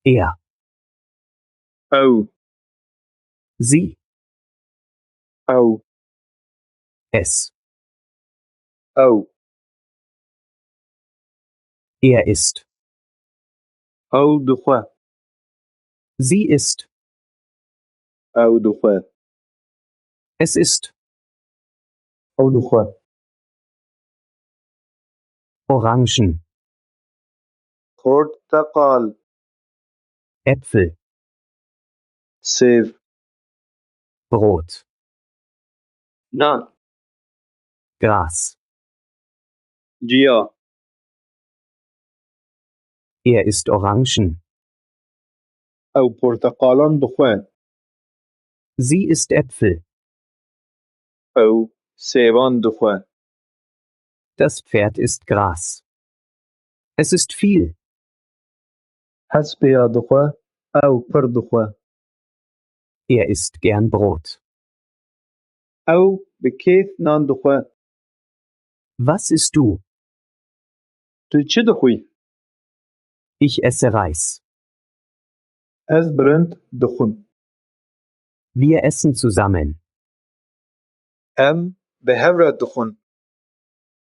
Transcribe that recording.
Er, أو sie, أو es. أو Er ist. أو دخوا Sie ist. أو دخوا Es ist. أو دخوا Orangen, برتقال Äpfel, سيف Brot, نان Gras. جيا Er ist Orangen. أو برتقالان دخوا Sie ist Äpfel. أو سيبان دخوا Das Pferd ist Gras. Es ist viel. حسب يا دخوا أو پر دخوا Er isst gern Brot. أو بكيف نان دخوا Was isst du? تو چه دخوي Ich esse Reis. از برند دخون Wir essen zusammen. أم بهورة دخون